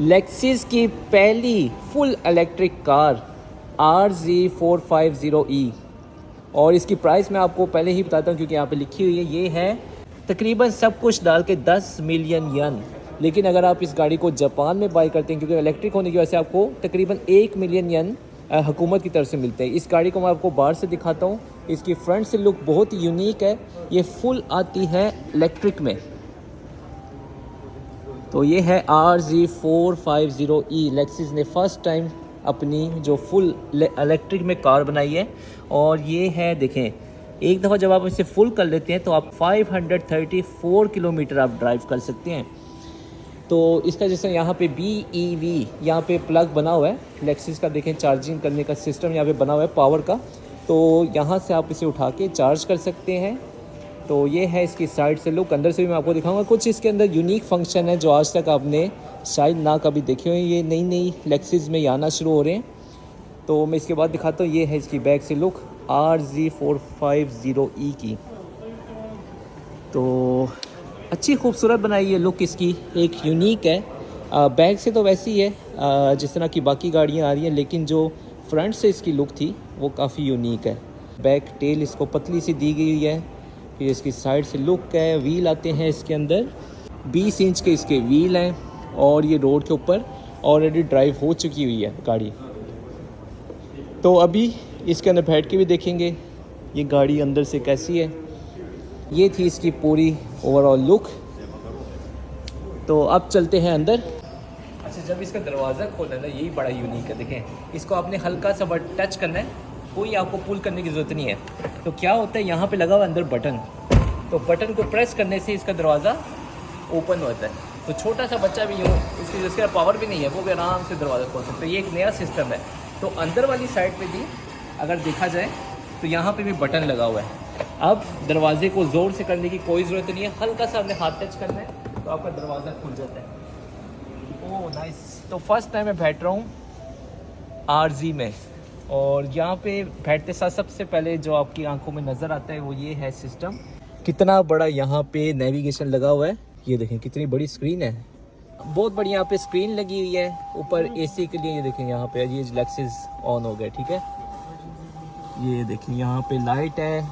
Lexus की पहली full electric car RZ450E, और इसकी प्राइस मैं आपको पहले ही बताता हूँ क्योंकि यहाँ पे लिखी हुई है। ये है तकरीबन सब कुछ डाल के 10 मिलियन यन। लेकिन अगर आप इस गाड़ी को जापान में बाई करते हैं, क्योंकि इलेक्ट्रिक होने की वजह से आपको तकरीबन 1 मिलियन यन हुकूमत की तरफ से मिलते हैं। इस गाड़ी को मैं आपको बाहर से दिखाता हूँ। इसकी फ्रंट से लुक बहुत ही यूनिक है। ये फुल आती है इलेक्ट्रिक में। तो ये है RZ450E। लेक्सिस ने फर्स्ट टाइम अपनी जो फुल इलेक्ट्रिक में कार बनाई है। और ये है, देखें, एक दफ़ा जब आप इसे फुल कर लेते हैं तो आप 534 किलोमीटर आप ड्राइव कर सकते हैं। तो इसका जैसे यहाँ पे BEV यहाँ पे प्लग बना हुआ है लेक्सिस का, देखें चार्जिंग करने का सिस्टम यहाँ पे बना हुआ है पावर का। तो यहाँ से आप इसे उठा के चार्ज कर सकते हैं। तो ये है इसकी साइड से लुक। अंदर से भी मैं आपको दिखाऊंगा। कुछ इसके अंदर यूनिक फंक्शन है जो आज तक आपने शायद ना कभी देखे हुए। ये नई नई लेक्सिस में आना शुरू हो रहे हैं। तो मैं इसके बाद दिखाता हूँ। ये है इसकी बैक से लुक RZ450E की। तो अच्छी खूबसूरत बनाई है लुक इसकी, एक यूनिक है। बैक से तो वैसी है जिस तरह की बाकी गाड़ियाँ आ रही हैं, लेकिन जो फ्रंट से इसकी लुक थी वो काफ़ी यूनिक है। बैक टेल इसको पतली सी दी गई है। फिर इसकी साइड से लुक है। व्हील आते हैं इसके अंदर, 20 इंच के इसके व्हील हैं। और ये रोड के ऊपर ऑलरेडी ड्राइव हो चुकी हुई है गाड़ी। तो अभी इसके अंदर बैठ के भी देखेंगे ये गाड़ी अंदर से कैसी है। ये थी इसकी पूरी ओवरऑल लुक। तो अब चलते हैं अंदर। अच्छा, जब इसका दरवाज़ा खोलना है ना, यही बड़ा यूनिक है। देखें, इसको आपने हल्का सा बट टच करना है, कोई आपको पुल करने की ज़रूरत नहीं है। तो क्या होता है, यहाँ पे लगा हुआ अंदर बटन, तो बटन को प्रेस करने से इसका दरवाज़ा ओपन होता है। तो छोटा सा बच्चा भी यूँ, इसकी जिसका पावर भी नहीं है, वो भी आराम से दरवाज़ा खोल सकते हैं। ये एक नया सिस्टम है। तो अंदर वाली साइड पे भी अगर देखा जाए तो यहाँ पे भी बटन लगा हुआ है। अब दरवाजे को ज़ोर से करने की कोई ज़रूरत नहीं है, हल्का सा आपने हाथ टच करना है तो आपका दरवाज़ा खुल जाता है। Oh nice. तो फर्स्ट टाइम मैं बैठ रहा हूँ RZ में, और यहाँ पे बैठते साथ सबसे पहले जो आपकी आंखों में नज़र आता है वो ये है सिस्टम। कितना बड़ा यहाँ पे नेविगेशन लगा हुआ है। ये देखें कितनी बड़ी स्क्रीन है, बहुत बड़ी यहाँ पे स्क्रीन लगी हुई है। ऊपर AC के लिए ये देखें यहाँ पे ये लेक्सिस ऑन हो गया, ठीक है। ये देखें यहाँ पे लाइट है,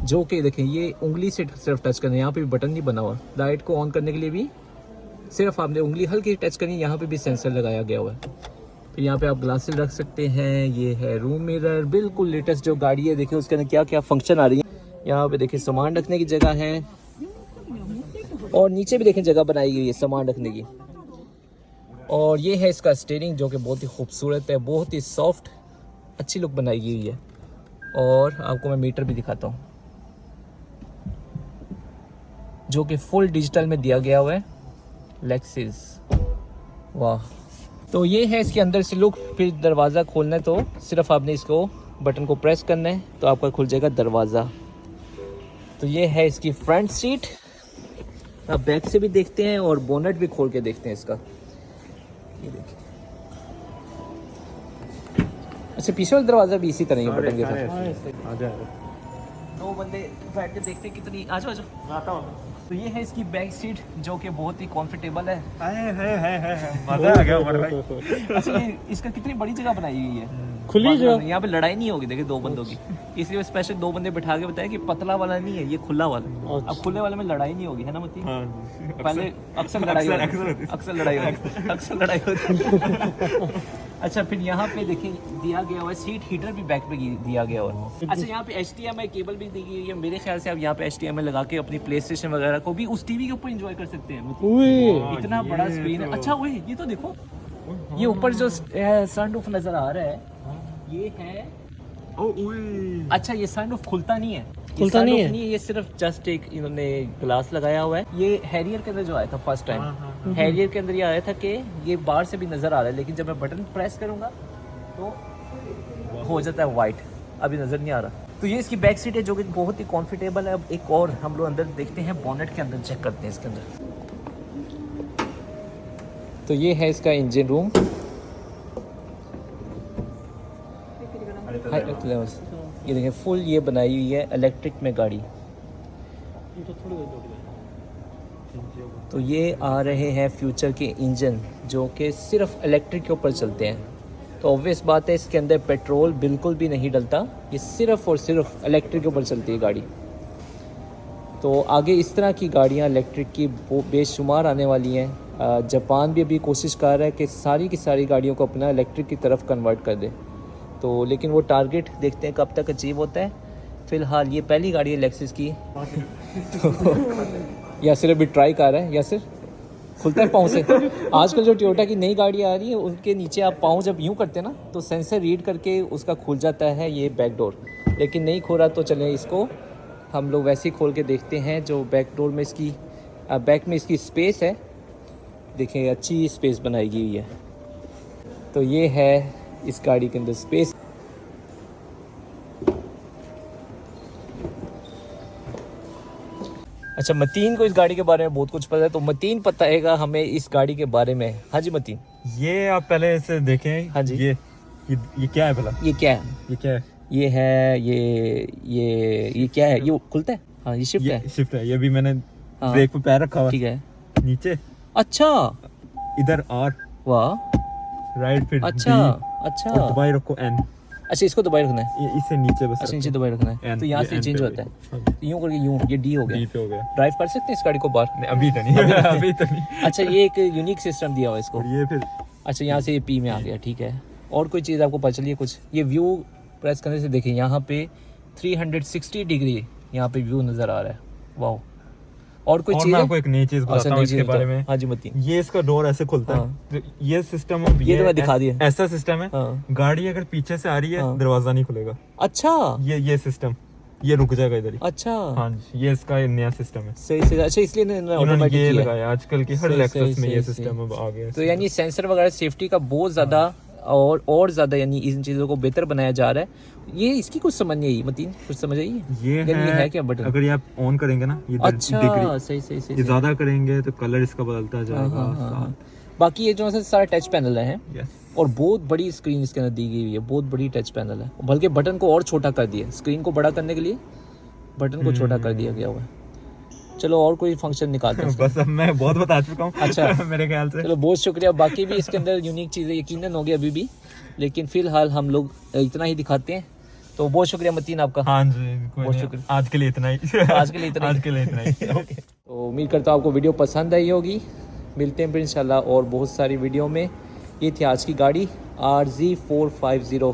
जो कि देखें ये उंगली से सिर्फ टच करना है। यहाँ पे भी बटन नहीं बना हुआ। लाइट को ऑन करने के लिए भी सिर्फ आपने उंगली हल्की टच करनी है। यहाँ पे भी सेंसर लगाया गया हुआ है। फिर यहाँ पे आप ग्लासेस रख सकते हैं। ये है रूम मिरर, बिल्कुल लेटेस्ट जो गाड़ी है। देखिए उसके अंदर क्या क्या फंक्शन आ रही है। यहाँ पे देखिए सामान रखने की जगह है, और नीचे भी देखें जगह बनाई गई है सामान रखने की। और ये है इसका स्टीयरिंग जो कि बहुत ही खूबसूरत है, बहुत ही सॉफ्ट, अच्छी लुक बनाई गई है। और आपको मैं मीटर भी दिखाता हूँ जो कि फुल डिजिटल में दिया गया हुआ है लेक्सिस। वाह। तो ये है इसके अंदर से लुक। फिर दरवाज़ा खोलना है तो सिर्फ आपने इसको बटन को प्रेस करना है तो आपका खुल जाएगा दरवाज़ा। तो ये है इसकी फ्रंट सीट। आप बैक से भी देखते हैं और बोनट भी खोल के देखते हैं इसका। ये देखिए। अच्छा, पीछे वाला दरवाज़ा भी इसी तरह ही बटन के साथ। दो बंदे बैठ के देखते हैं कितनी। आ जाओ आता हूँ। तो ये है इसकी बैक सीट जो कि बहुत ही कंफर्टेबल है। मजा आ गया। अच्छा, ये इसका कितनी बड़ी जगह बनाई हुई है, खुली जगह। यहाँ पे लड़ाई नहीं होगी। देखिए दो बंदों की, इसलिए स्पेशल दो बंदे बिठा के बताया कि पतला वाला नहीं है, ये खुला वाला। अब खुले वाले में लड़ाई नहीं होगी, है ना मती? पहले अक्सर लड़ाई होती। अच्छा, फिर यहाँ पे देखिए दिया गया हुआ है सीट हीटर भी बैक पे दिया गया हुआ है। अच्छा, यहाँ पे HDMI केबल भी दी गई है। मेरे ख्याल से आप यहाँ पे HDMI लगा के अपनी प्ले स्टेशन वगैरह को भी उस टीवी के ऊपर एंजॉय कर सकते हैं। इतना बड़ा स्क्रीन है। अच्छा वही, ये तो देखो, ये ऊपर जो सनरूफ नजर आ रहा है ये है। अच्छा, ये सनरूफ खुलता नहीं है, ये सिर्फ जस्ट एक इन्होंने ग्लास लगाया हुआ है। ये हैरियर के अंदर जो आया था फर्स्ट टाइम, हैरियर के अंदर ये आया था कि ये बाहर से भी नजर आ रहा है, लेकिन जब मैं बटन प्रेस करूंगा तो हो जाता है वाइट, अभी नजर नहीं आ रहा। तो ये इसकी बैक सीट है जो कि बहुत ही कंफर्टेबल है। अब एक और हम लोग अंदर देखते हैं, बोनेट के अंदर चेक करते हैं इसके अंदर। तो ये है इसका इंजन रूम। ये देखें फुल ये बनाई हुई है इलेक्ट्रिक में गाड़ी। तो ये आ रहे हैं फ्यूचर के इंजन जो कि सिर्फ इलेक्ट्रिक के ऊपर चलते हैं। तो ऑब्वियस बात है इसके अंदर पेट्रोल बिल्कुल भी नहीं डलता, ये सिर्फ और सिर्फ इलेक्ट्रिक के ऊपर चलती है गाड़ी। तो आगे इस तरह की गाड़ियाँ इलेक्ट्रिक की बेशुमार आने वाली हैं। जापान भी अभी कोशिश कर रहा है कि सारी की सारी गाड़ियों को अपना इलेक्ट्रिक की तरफ कन्वर्ट कर दे। तो लेकिन वो टारगेट देखते हैं कब तक अचीव होता है। फ़िलहाल ये पहली गाड़ी है लेक्सस की। तो यासिर अभी ट्राई कर रहा है। यासिर खुलता है पाँव से। आजकल जो टोयोटा की नई गाड़ी आ रही है उनके नीचे आप पाँव जब यूँ करते हैं ना तो सेंसर रीड करके उसका खुल जाता है ये बैक डोर, लेकिन नहीं खोला तो चले इसको हम लोग वैसे ही खोल के देखते हैं। जो बैक डोर में इसकी बैक में इसकी स्पेस है, देखें अच्छी स्पेस बनाई गई हुई है। तो ये है इस गाड़ी के अंदर स्पेस। अच्छा, मतीन को इस गाड़ी के बारे में बहुत कुछ पता है, तो मतीन बताएगा हमें इस गाड़ी के बारे में। हाँ जी मतीन। ये आप पहले इसे देखें। हाँ जी। ये क्या है भला? ये क्या है? ये क्या है? ये है ये क्या है? ये खुलता है? हाँ ये शिफ्ट है। शिफ्ट है। ये भी मैंने हाँ। ब्रेक पे पैर रखा हुआ। ठीक है। नीचे अच्छा, इधर आर, वाह, राइट फिर अच्छा D, अच्छा। और दबाई रखो एन। अच्छा, इसको दबाए रखना है। ये इससे नीचे बस अच्छा, नीचे दबाए रखना है। N, तो यहाँ ये से N चेंज पे होता है। हाँ। यूँ करके यूँ, ये डी हो डी गया। पे हो गया। ड्राइव कर सकते हैं इस गाड़ी को बाहर? नहीं, अभी तो नहीं। अभी तो नहीं। अच्छा, ये एक यूनिक सिस्टम दिया हुआ है इसको। और ये फिर अच्छा, यहाँ से ये पी में आ गया। ठीक है। और कोई चीज़ आपको पता चली है कुछ? ये व्यू प्रेस करने से देखें यहाँ पे 360 डिग्री यहाँ पे व्यू नज़र आ रहा है। वाह। और कोई चीज़? मैं आपको एक नई चीज़ बताता हूँ इसके बारे में। हाँ जी मतीन। ये इसका डोर ऐसे खुलता हाँ। है। तो ये सिस्टम ये तो मैं दिखा दिया। ऐसा सिस्टम है। हाँ। गाड़ी अगर पीछे से आ रही है हाँ। दरवाजा नहीं खुलेगा। अच्छा, ये सिस्टम ये रुक जाएगा इधर ही। अच्छा। हाँ जी, ये इसका नया सिस्टम है। सही सही। अच्छा, इसलिए इन्होंने इन्होंने ऑटोमेटिक ये किया है। लगाया। आजकल की हर सही, लेक्सस में सही, ये सही, सिस्टम अब आ गया है। तो यानी सेंसर वगैरह सेफ्टी का बहुत ज़्यादा और ज़्यादा यानी इन चीज़ों को बेहतर बनाया जा रहा है। ये इसकी कुछ समझ नहीं आई मतीन, कुछ समझ आई? ये है क्या बटन? अगर ये आप ऑन करेंगे ना ये अच्छा, डिग्री सही सही सही। ये ज्यादा करेंगे तो कलर इसका बदलता जाएगा। हाँ। बाकी ये जो है सारा टच पैनल है यस। और बहुत बड़ी स्क्रीन इसके अंदर दी गई हुई है, बहुत बड़ी टच पैनल है। बल्कि बटन को और छोटा कर दिया, स्क्रीन को बड़ा करने के लिए बटन को छोटा कर दिया गया हुआ है। चलो और कोई फंक्शन निकालते हैं। बस अब मैं बहुत बता चुका हूँ। अच्छा। मेरे ख्याल से चलो बहुत शुक्रिया। बाकी भी इसके अंदर यूनिक चीज़ें यकीनन होगी अभी भी, लेकिन फिलहाल हम लोग इतना ही दिखाते हैं। तो बहुत शुक्रिया मतीन आपका। हाँ जी, बहुत शुक्रिया। आज के लिए इतना ही। आज के लिए इतना ही। आज के लिए इतना ही। तो उम्मीद करता हूँ आपको वीडियो पसंद आई होगी। मिलते हैं फिर इंशाल्लाह और बहुत सारी वीडियो में। ये थी आज की गाड़ी RZ450।